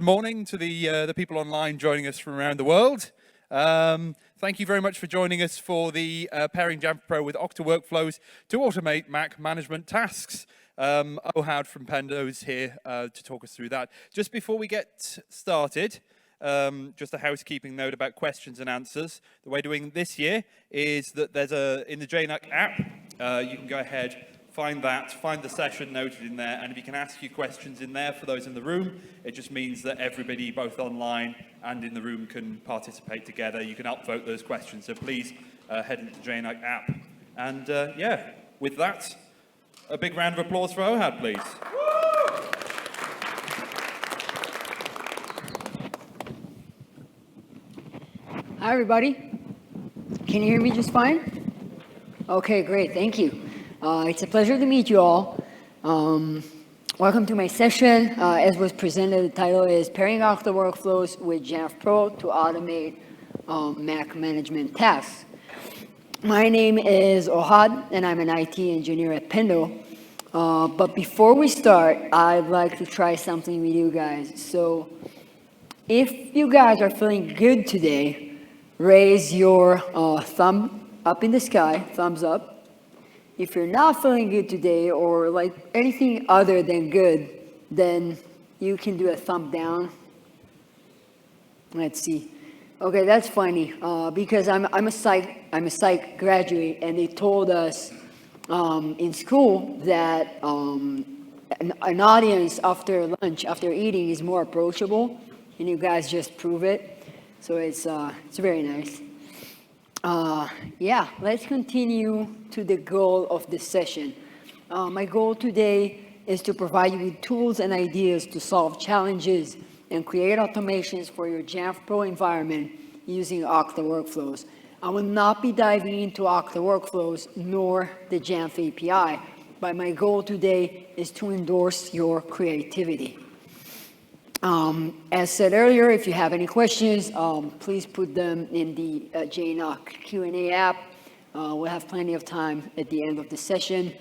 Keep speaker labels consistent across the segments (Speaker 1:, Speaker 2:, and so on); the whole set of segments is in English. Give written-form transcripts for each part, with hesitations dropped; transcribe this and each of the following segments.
Speaker 1: morning to the people online joining us from around the world. Thank you very much for joining us for the Pairing Jamf Pro with Okta Workflows to automate Mac management tasks. Ohad from Pendo is here to talk us through that. Just before we get started, just a housekeeping note about questions and answers. The way doing this year is that there's in the JNUC app, you can go ahead, find the session noted in there, and if you can ask your questions in there for those in the room, it just means that everybody, both online and in the room, can participate together. You can upvote those questions, so please head into the JNUC app. And yeah, with that, a big round of applause for Ohad, please.
Speaker 2: Hi, everybody. Can you hear me just fine? Okay, great. Thank you. It's a pleasure to meet you all. Welcome to my session. As was presented, the title is Pairing Okta Workflows with Jamf Pro to Automate Mac Management Tasks. My name is Ohad, and I'm an IT engineer at Pendo. But before we start, I'd like to try something with you guys. So if you guys are feeling good today, raise your thumb up in the sky, thumbs up. If you're not feeling good today or like anything other than good, then you can do a thumb down. Let's see. Okay, that's funny because I'm a psych graduate, and they told us in school that an audience after lunch, after eating, is more approachable, and you guys just prove it. So it's very nice. Yeah, let's continue to the goal of this session. My goal today is to provide you with tools and ideas to solve challenges and create automations for your Jamf Pro environment using Okta Workflows. I will not be diving into Okta Workflows nor the Jamf API, but my goal today is to endorse your creativity. As said earlier, if you have any questions, please put them in the JNUC Q&A app. We'll have plenty of time at the end of the session.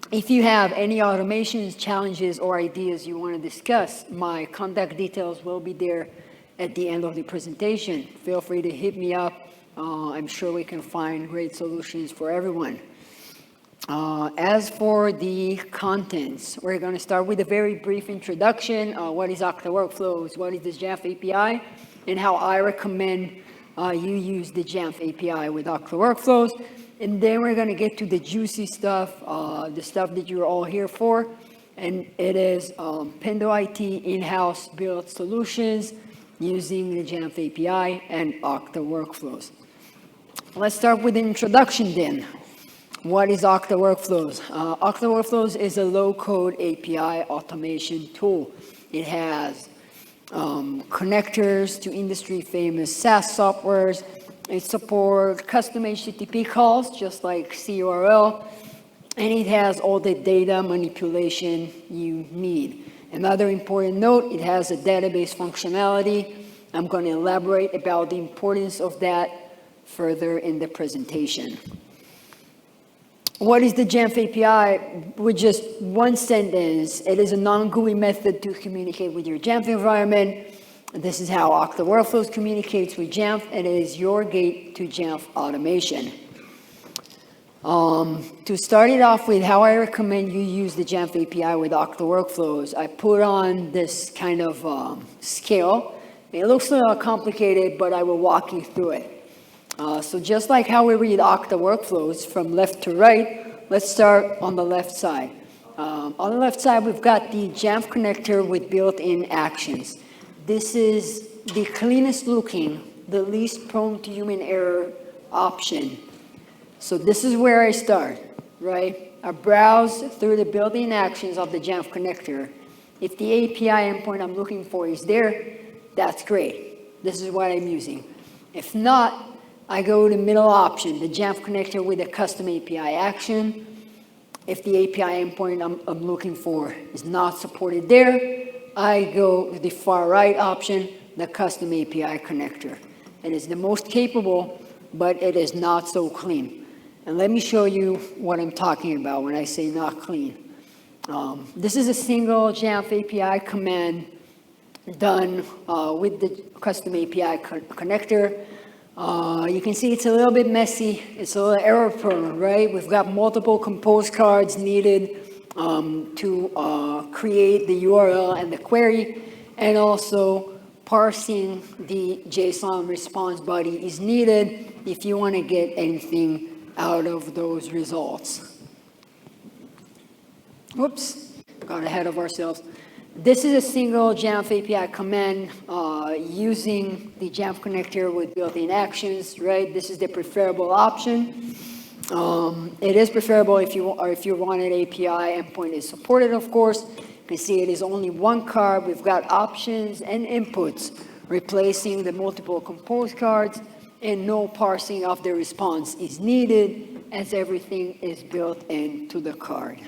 Speaker 2: If you have any automations, challenges, or ideas you want to discuss, my contact details will be there at the end of the presentation. Feel free to hit me up. I'm sure we can find great solutions for everyone. As for the contents, we're going to start with a very brief introduction. What is Okta Workflows? What is the Jamf API? And how I recommend you use the Jamf API with Okta Workflows. And then we're going to get to the juicy stuff, the stuff that you're all here for. And it is Pendo IT in-house built solutions using the Jamf API and Okta Workflows. Let's start with the introduction then. What is Okta Workflows? Okta Workflows is a low-code API automation tool. It has connectors to industry-famous SaaS softwares. It supports custom HTTP calls, just like CURL, and it has all the data manipulation you need. Another important note, it has a database functionality. I'm going to elaborate about the importance of that further in the presentation. What is the Jamf API? With just one sentence, it is a non-GUI method to communicate with your Jamf environment. This is how Okta Workflows communicates with Jamf, and it is your gate to Jamf automation. To start it off with how I recommend you use the Jamf API with Okta Workflows, I put on this kind of scale. It looks a little complicated, but I will walk you through it. So just like how we read Okta Workflows from left to right, let's start on the left side. On the left side, we've got the Jamf connector with built-in actions. This is the cleanest looking, the least prone to human error option. So this is where I start, right? I browse through the built-in actions of the Jamf connector. If the API endpoint I'm looking for is there, that's great. This is what I'm using. If not, I go to the middle option, the Jamf connector with a custom API action. If the API endpoint I'm looking for is not supported there, I go to the far right option, the custom API connector. It is the most capable, but it is not so clean. And let me show you what I'm talking about when I say not clean. This is a single Jamf API command done with the custom API connector. You can see it's a little bit messy. It's a little error prone, right? We've got multiple compose cards needed to create the URL and the query, and also parsing the JSON response body is needed if you want to get anything out of those results. Whoops, got ahead of ourselves. This is a single Jamf API command using the Jamf connector with built-in actions, right? This is the preferable option. It is preferable if you want an API endpoint is supported, of course. You can see it is only one card. We've got options and inputs replacing the multiple compose cards, and no parsing of the response is needed as everything is built into the card.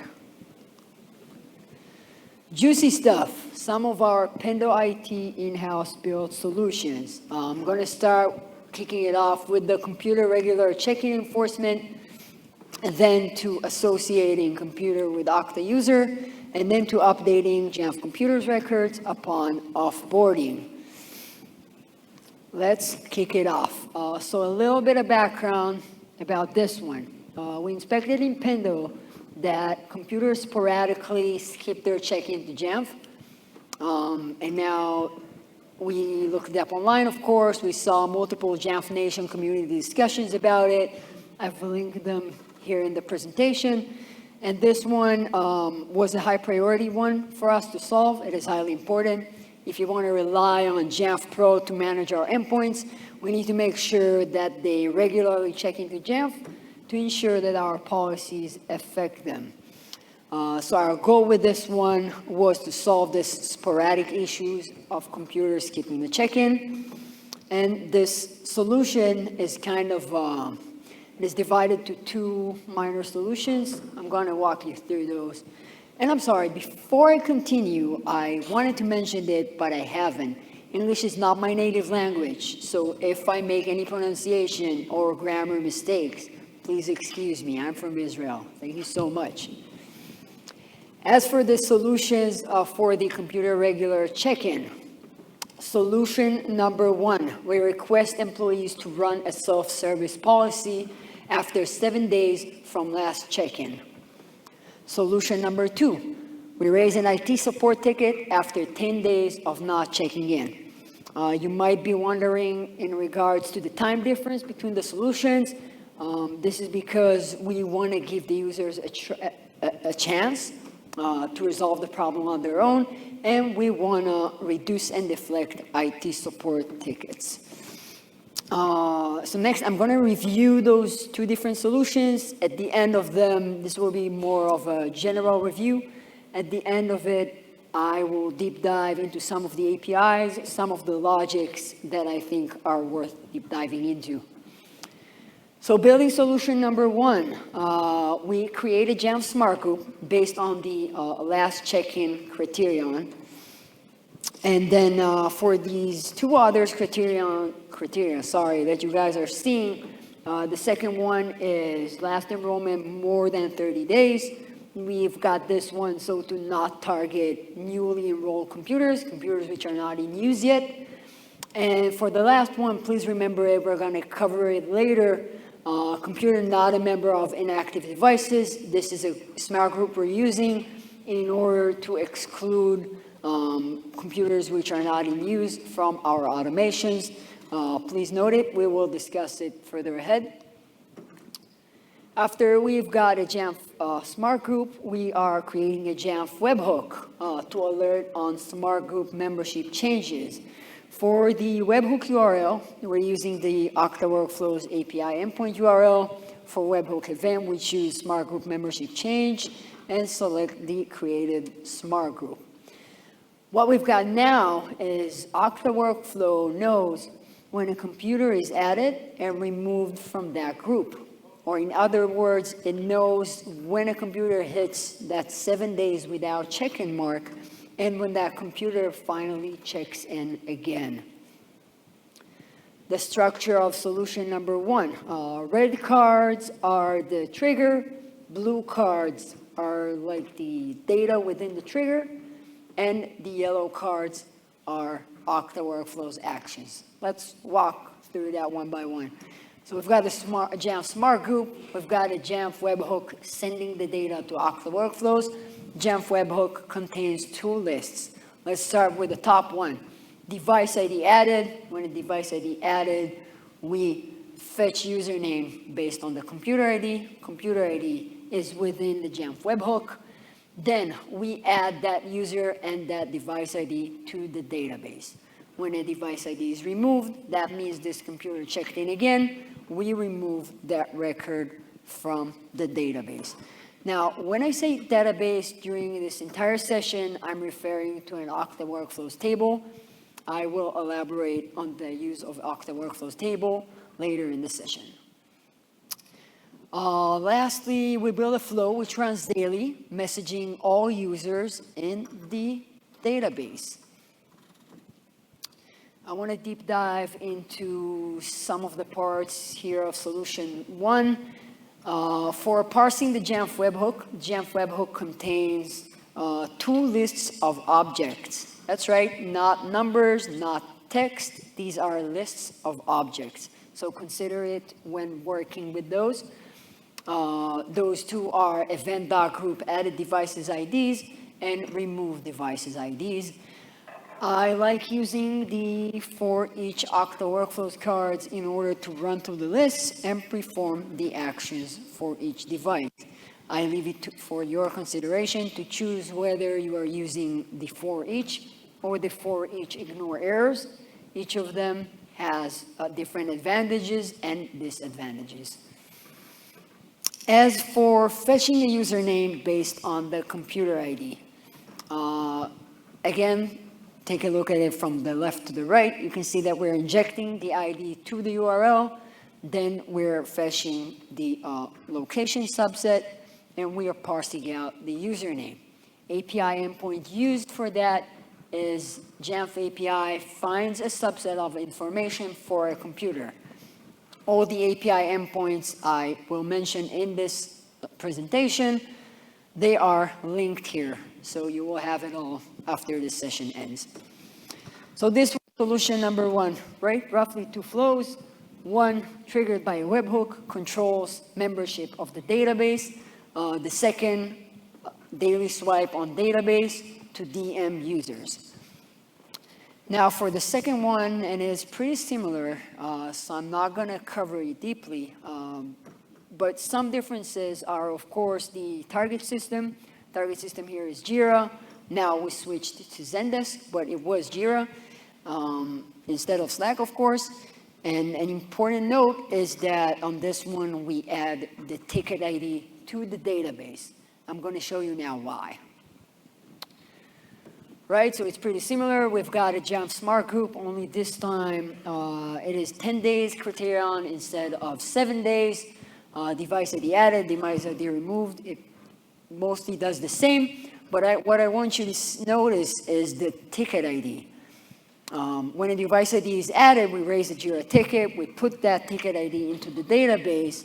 Speaker 2: Juicy stuff, some of our Pendo IT in-house built solutions. I'm going to start kicking it off with the computer regular check-in enforcement, and then to associating computer with Okta user, and then to updating Jamf computers records upon offboarding. Let's kick it off. So a little bit of background about this one. We inspected in Pendo that computers sporadically skip their check-in to Jamf. And now we looked it up online, of course. We saw multiple Jamf Nation community discussions about it. I've linked them here in the presentation. And this one was a high priority one for us to solve. It is highly important. If you want to rely on Jamf Pro to manage our endpoints, we need to make sure that they regularly check into Jamf to ensure that our policies affect them. So our goal with this one was to solve this sporadic issues of computers skipping the check-in. And this solution is kind of, it is divided to two minor solutions. I'm going to walk you through those. And I'm sorry, before I continue, I wanted to mention it, but I haven't. English is not my native language, so if I make any pronunciation or grammar mistakes, please excuse me. I'm from Israel. Thank you so much. As for the solutions for the computer regular check-in, solution number 1, we request employees to run a self-service policy after 7 days from last check-in. Solution number 2, we raise an IT support ticket after 10 days of not checking in. You might be wondering in regards to the time difference between the solutions. This is because we want to give the users a chance to resolve the problem on their own, and we want to reduce and deflect IT support tickets. So next, I'm going to review those two different solutions. At the end of them, this will be more of a general review. At the end of it, I will deep dive into some of the APIs, some of the logics that I think are worth deep diving into. So building solution number 1, we created Jamf Smart Group based on the last check-in criterion. And then for these two others criteria, that you guys are seeing, the second one is last enrollment more than 30 days. We've got this one so to not target newly enrolled computers which are not in use yet. And for the last one, please remember it, we're going to cover it later. Computer not a member of inactive devices. This is a smart group we're using in order to exclude computers which are not in use from our automations. Please note it, we will discuss it further ahead. After we've got a Jamf Smart Group, we are creating a Jamf webhook to alert on Smart Group membership changes. For the webhook URL, we're using the Okta Workflows API endpoint URL. For webhook event, we choose Smart Group membership change and select the created Smart Group. What we've got now is Okta Workflow knows when a computer is added and removed from that group. Or in other words, it knows when a computer hits that 7 days without check-in mark and when that computer finally checks in again. The structure of solution number 1. Red cards are the trigger, blue cards are like the data within the trigger, and the yellow cards are Okta Workflows actions. Let's walk through that one by one. So we've got a Jamf Smart Group. We've got a Jamf Webhook sending the data to Okta Workflows. Jamf Webhook contains two lists. Let's start with the top one. Device ID added. When a device ID added, we fetch username based on the computer ID. Computer ID is within the Jamf Webhook. Then we add that user and that device ID to the database. When a device ID is removed, that means this computer checked in again. We remove that record from the database. Now, when I say database during this entire session, I'm referring to an Okta Workflows table. I will elaborate on the use of Okta Workflows table later in the session. Lastly, we build a flow which runs daily, messaging all users in the database. I want to deep dive into some of the parts here of solution one. For parsing the Jamf Webhook contains two lists of objects. That's right, not numbers, not text. These are lists of objects. So consider it when working with those. Those two are event.group added devices IDs and remove devices IDs. I like using the for each Okta Workflows cards in order to run through the lists and perform the actions for each device. I leave it for your consideration to choose whether you are using the for each or the for each ignore errors. Each of them has different advantages and disadvantages. As for fetching a username based on the computer ID, again, take a look at it from the left to the right. You can see that we're injecting the ID to the URL, then we're fetching the location subset, and we are parsing out the username. API endpoint used for that is Jamf API finds a subset of information for a computer. All the API endpoints I will mention in this presentation, they are linked here. So you will have it all after this session ends. So this was solution number one, right? Roughly two flows. One triggered by a webhook controls membership of the database. The second, daily swipe on database to DM users. Now for the second one, and it's pretty similar, so I'm not going to cover it deeply, but some differences are, of course, the target system. Target system here is Jira. Now we switched to Zendesk, but it was Jira instead of Slack, of course. And an important note is that on this one, we add the ticket ID to the database. I'm going to show you now why. Right, so it's pretty similar. We've got a Jamf Smart Group, only this time it is 10 days criterion instead of 7 days. Device ID added, device ID removed. It mostly does the same, but what I want you to notice is the ticket ID. When a device ID is added, we raise a Jira ticket, we put that ticket ID into the database,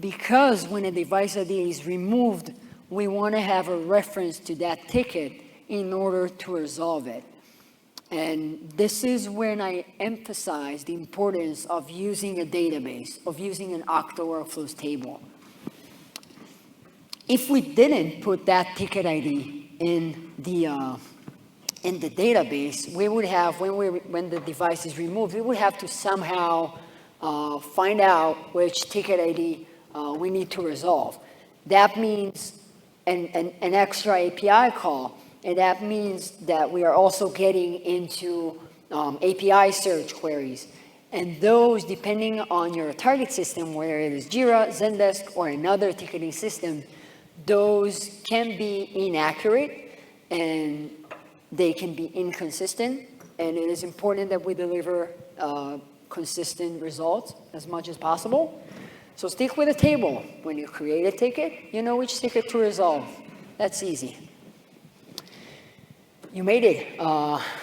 Speaker 2: because when a device ID is removed, we want to have a reference to that ticket in order to resolve it. And this is when I emphasize the importance of using a database, of using an Okta Workflows table. If we didn't put that ticket ID in the database, we would have, when the device is removed, we would have to somehow find out which ticket ID we need to resolve. That means an extra API call. And that means that we are also getting into API search queries. And those, depending on your target system, whether it is Jira, Zendesk, or another ticketing system, those can be inaccurate and they can be inconsistent. And it is important that we deliver consistent results as much as possible. So stick with a table. When you create a ticket, you know which ticket to resolve. That's easy. You made it.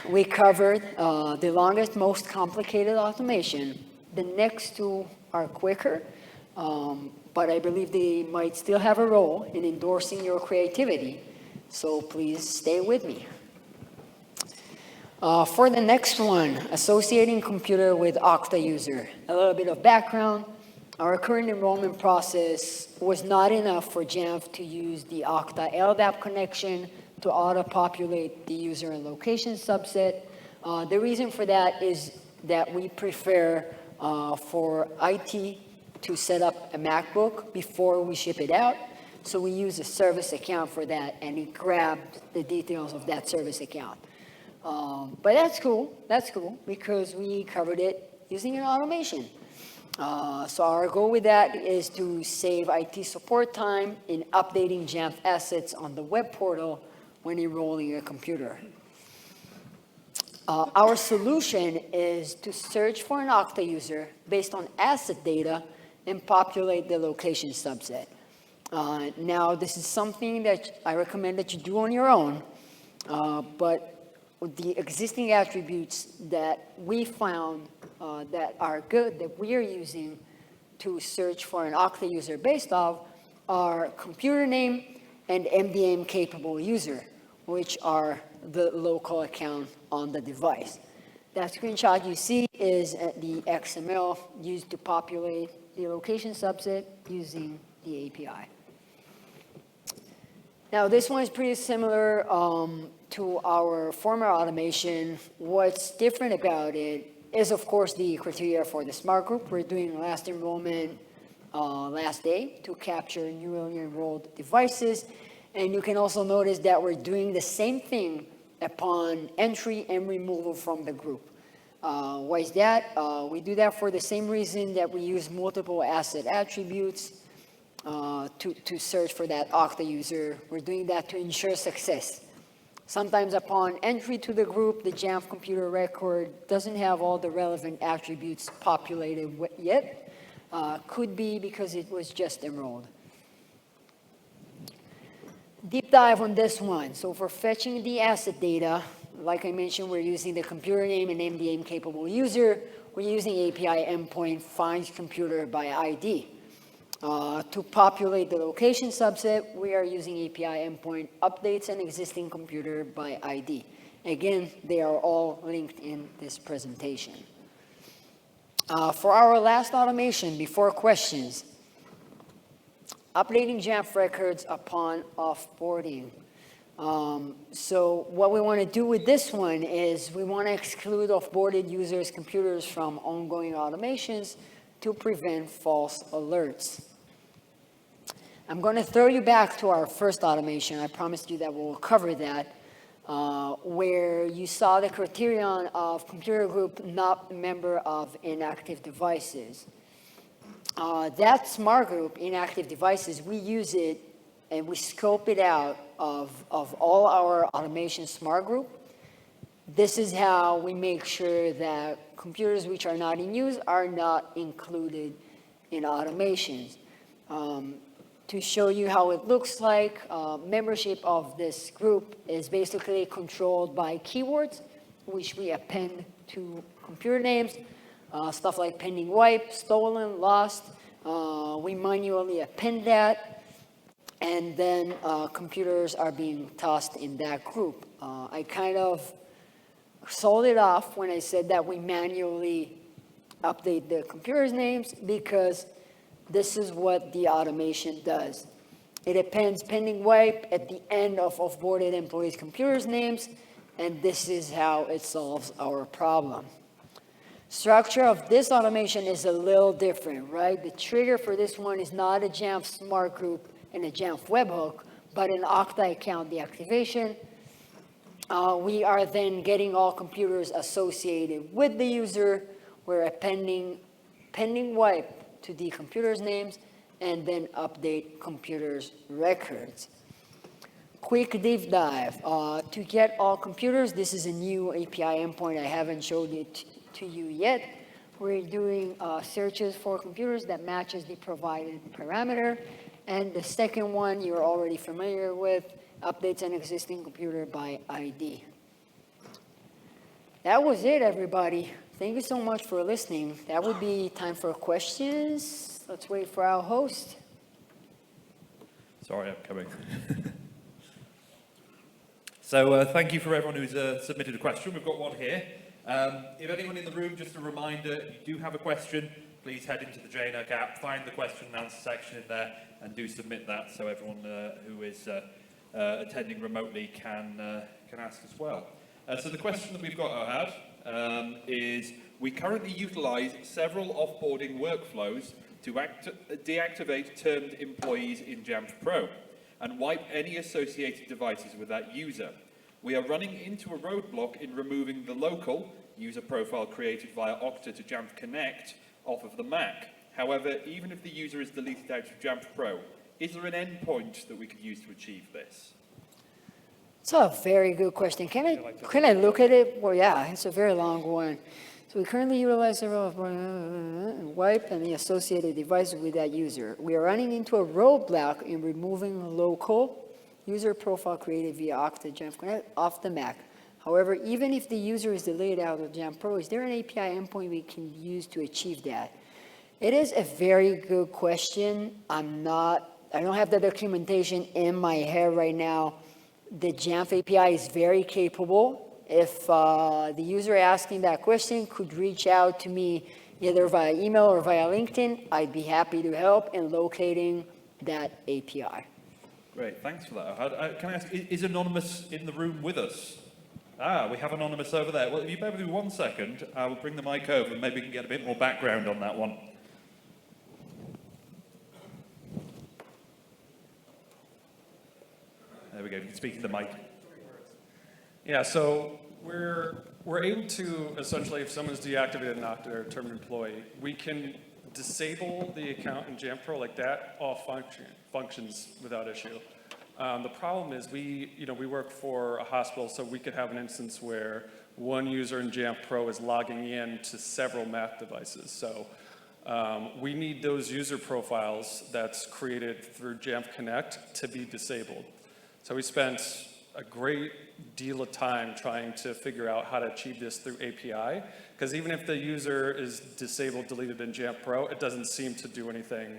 Speaker 2: We covered the longest, most complicated automation. The next two are quicker, but I believe they might still have a role in endorsing your creativity. So please stay with me. For the next one, associating computer with Okta user. A little bit of background. Our current enrollment process was not enough for Jamf to use the Okta LDAP connection to auto-populate the user and location subset. The reason for that is that we prefer for IT to set up a MacBook before we ship it out. So we use a service account for that, and it grabs the details of that service account. But that's cool, because we covered it using an automation. So our goal with that is to save IT support time in updating Jamf assets on the web portal when enrolling a computer. Our solution is to search for an Okta user based on asset data and populate the location subset. Now, this is something that I recommend that you do on your own, but the existing attributes that we found that are good, that we are using to search for an Okta user based off, are computer name and MDM capable user, which are the local account on the device. That screenshot you see is the XML used to populate the location subset using the API. Now, this one is pretty similar to our former automation. What's different about it is, of course, the criteria for the smart group. We're doing last enrollment last day to capture newly enrolled devices. And you can also notice that we're doing the same thing upon entry and removal from the group. Why is that? We do that for the same reason that we use multiple asset attributes to search for that Okta user. We're doing that to ensure success. Sometimes upon entry to the group, the Jamf computer record doesn't have all the relevant attributes populated yet. Could be because it was just enrolled. Deep dive on this one. So for fetching the asset data, like I mentioned, we're using the computer name and MDM capable user. We're using API endpoint finds computer by ID. To populate the location subset, we are using API endpoint updates an existing computer by ID. Again, they are all linked in this presentation. For our last automation, before questions, updating Jamf records upon offboarding. So what we want to do with this one is we want to exclude offboarded users' computers from ongoing automations to prevent false alerts. I'm going to throw you back to our first automation. I promised you that we'll cover that, where you saw the criterion of computer group not a member of inactive devices. That smart group, inactive devices, we use it and we scope it out of all our automation smart group. This is how we make sure that computers which are not in use are not included in automations. To show you how it looks like, membership of this group is basically controlled by keywords, which we append to computer names. Stuff like pending wipe, stolen, lost. We manually append that, and then computers are being tossed in that group. I kind of sold it off when I said that we manually update the computers' names, because this is what the automation does. It appends pending wipe at the end of offboarded employees' computers' names, and this is how it solves our problem. Structure of this automation is a little different, right? The trigger for this one is not a Jamf smart group and a Jamf webhook, but an Okta account deactivation. We are then getting all computers associated with the user. We're appending pending wipe to the computers' names, and then update computers' records. Quick deep dive. To get all computers, this is a new API endpoint. I haven't showed it to you yet. We're doing searches for computers that matches the provided parameter. And the second one you're already familiar with, updates an existing computer by ID. That was it, everybody. Thank you so much for listening. That would be time for questions. Let's wait for our host.
Speaker 1: Sorry, I'm coming. So thank you for everyone who's submitted a question. We've got one here. If anyone in the room, just a reminder, if you do have a question, please head into the JNUC app, find the question and answer section in there, and do submit that so everyone who is attending remotely can ask as well. So the question that we've got, Ohad, is we currently utilize several offboarding workflows to deactivate termed employees in Jamf Pro and wipe any associated devices with that user. We are running into a roadblock in removing the local user profile created via Okta to Jamf Connect off of the Mac. However, even if the user is deleted out of Jamf Pro, is there an endpoint that we could use to achieve this?
Speaker 2: It's a very good question. Can I look at it? Well, yeah, it's a very long one. So we currently utilize several wipe and the associated devices with that user. We are running into a roadblock in removing the local user profile created via Okta Jamf Connect off the Mac. However, even if the user is deleted out of Jamf Pro, is there an API endpoint we can use to achieve that? It is a very good question. I don't have the documentation in my head right now. The Jamf API is very capable. If the user asking that question could reach out to me either via email or via LinkedIn, I'd be happy to help in locating that API.
Speaker 1: Great, thanks for that. Can I ask, is Anonymous in the room with us? We have Anonymous over there. Well, if you bear with me 1 second, I will bring the mic over and maybe we can get a bit more background on that one. There we go, you can speak to the mic.
Speaker 3: Yeah, so we're able to, essentially, if someone's deactivated an Okta or term employee, we can disable the account in Jamf Pro like that, all functions without issue. The problem is we work for a hospital, so we could have an instance where one user in Jamf Pro is logging in to several Mac devices. So we need those user profiles that's created through Jamf Connect to be disabled. So we spent a great deal of time trying to figure out how to achieve this through API, because even if the user is disabled, deleted in Jamf Pro, it doesn't seem to do anything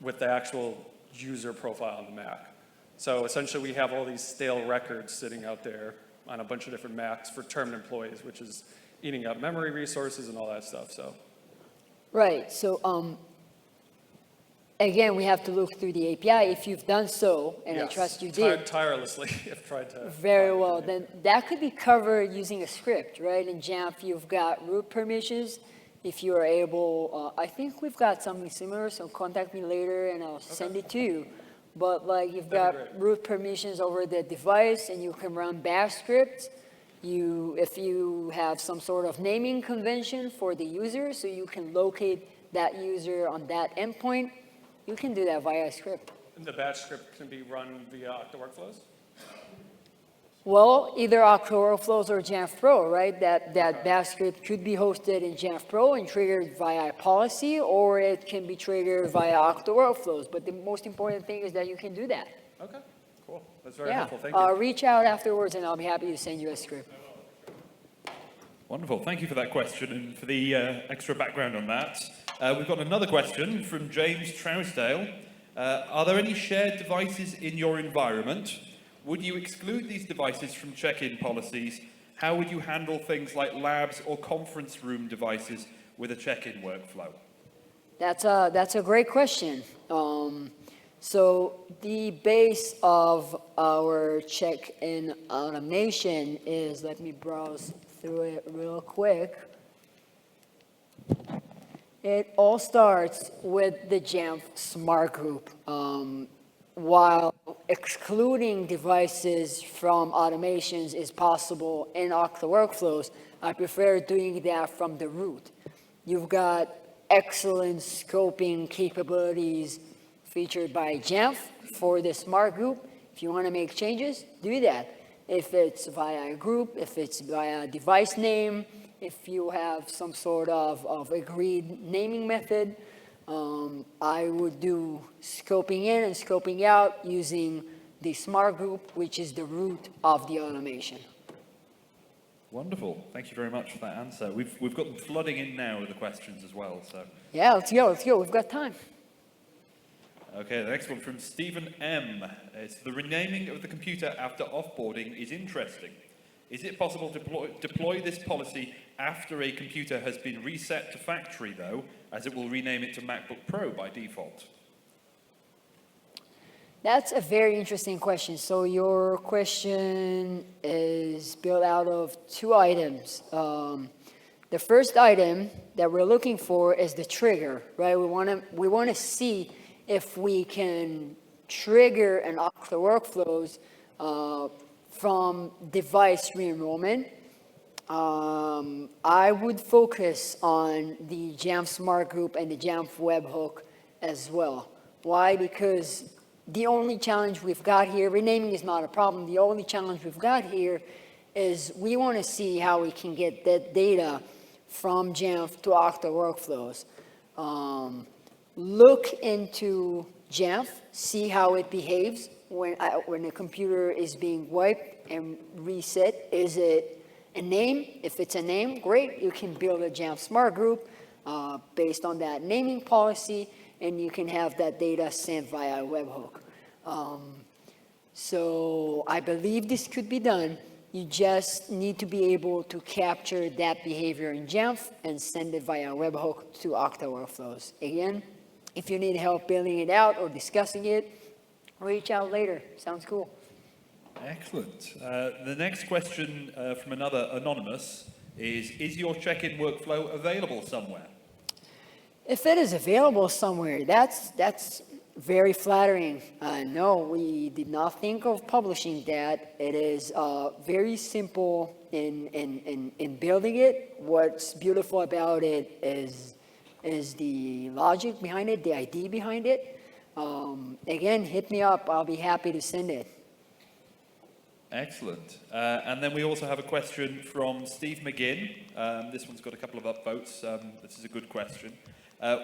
Speaker 3: with the actual user profile on the Mac. So essentially we have all these stale records sitting out there on a bunch of different Macs for termed employees, which is eating up memory resources and all that stuff. So.
Speaker 2: Right, so again, we have to look through the API. If you've done so, and
Speaker 3: Yes,
Speaker 2: I trust you did.
Speaker 3: Tirelessly have tried to.
Speaker 2: Very well, then that could be covered using a script, right? In Jamf, you've got root permissions. If you are able, I think we've got something similar, so contact me later and I'll send it to you. But like you've got root permissions over the device and you can run bash scripts. If you have some sort of naming convention for the user, so you can locate that user on that endpoint, you can do that via a script.
Speaker 3: And the batch script can be run via Okta Workflows?
Speaker 2: Well, either Okta Workflows or Jamf Pro, right? That bash script could be hosted in Jamf Pro and triggered via a policy, or it can be triggered via Okta Workflows. But the most important thing is that you can do that.
Speaker 3: Okay, cool. That's very helpful. Thank you.
Speaker 2: Reach out afterwards and I'll be happy to send you a script.
Speaker 1: Wonderful, thank you for that question and for the extra background on that. We've got another question from James Trousdale. Are there any shared devices in your environment? Would you exclude these devices from check-in policies? How would you handle things like labs or conference room devices with a check-in workflow?
Speaker 2: That's a great question. So the base of our check-in automation is, let me browse through it real quick. It all starts with the Jamf Smart Group. While excluding devices from automations is possible in Okta Workflows, I prefer doing that from the root. You've got excellent scoping capabilities featured by Jamf for the Smart Group. If you want to make changes, do that. If it's via a group, if it's via device name, if you have some sort of agreed naming method, I would do scoping in and scoping out using the Smart Group, which is the root of the automation.
Speaker 1: Wonderful. Thank you very much for that answer. We've got them flooding in now with the questions as well. So
Speaker 2: Yeah, let's go. We've got time.
Speaker 1: Okay, the next one from Stephen M. It's the renaming of the computer after offboarding is interesting. Is it possible to deploy this policy after a computer has been reset to factory, though, as it will rename it to MacBook Pro by default?
Speaker 2: That's a very interesting question. So your question is built out of two items. The first item that we're looking for is the trigger, right? We want to see if we can trigger an Okta Workflows from device re-enrollment. I would focus on the Jamf Smart Group and the Jamf Webhook as well. Why? Because the only challenge we've got here, renaming is not a problem. The only challenge we've got here is we want to see how we can get that data from Jamf to Okta Workflows. Look into Jamf, see how it behaves when the computer is being wiped and reset. Is it a name? If it's a name, great. You can build a Jamf Smart Group based on that naming policy, and you can have that data sent via webhook. So I believe this could be done. You just need to be able to capture that behavior in Jamf and send it via webhook to Okta Workflows. Again, if you need help building it out or discussing it, reach out later. Sounds cool.
Speaker 1: Excellent. The next question from another anonymous is your check-in workflow available somewhere?
Speaker 2: If it is available somewhere, that's very flattering. No, we did not think of publishing that. It is very simple in building it. What's beautiful about it is the logic behind it, the ID behind it. Again, hit me up. I'll be happy to send it.
Speaker 1: Excellent. And then we also have a question from Steve McGinn. This one's got a couple of upvotes. This is a good question.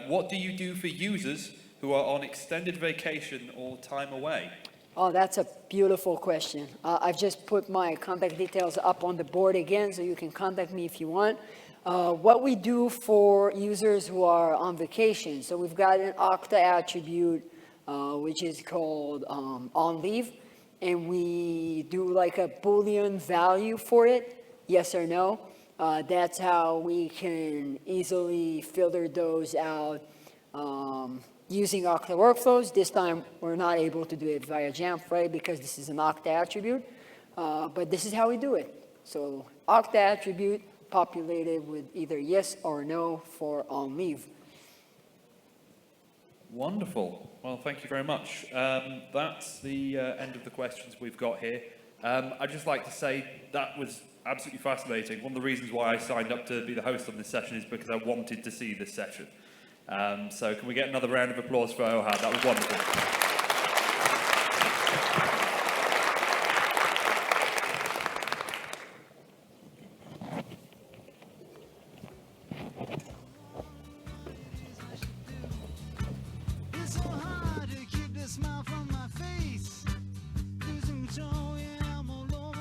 Speaker 1: What do you do for users who are on extended vacation or time away?
Speaker 2: Oh, that's a beautiful question. I've just put my contact details up on the board again, so you can contact me if you want. What we do for users who are on vacation. So we've got an Okta attribute, which is called on leave. And we do like a Boolean value for it, yes or no. That's how we can easily filter those out using Okta Workflows. This time, we're not able to do it via Jamf, right? Because this is an Okta attribute. But this is how we do it. So Okta attribute populated with either yes or no for on leave.
Speaker 1: Wonderful. Well, thank you very much. That's the end of the questions we've got here. I'd just like to say that was absolutely fascinating. One of the reasons why I signed up to be the host on this session is because I wanted to see this session. So can we get another round of applause for Ohad? That was wonderful.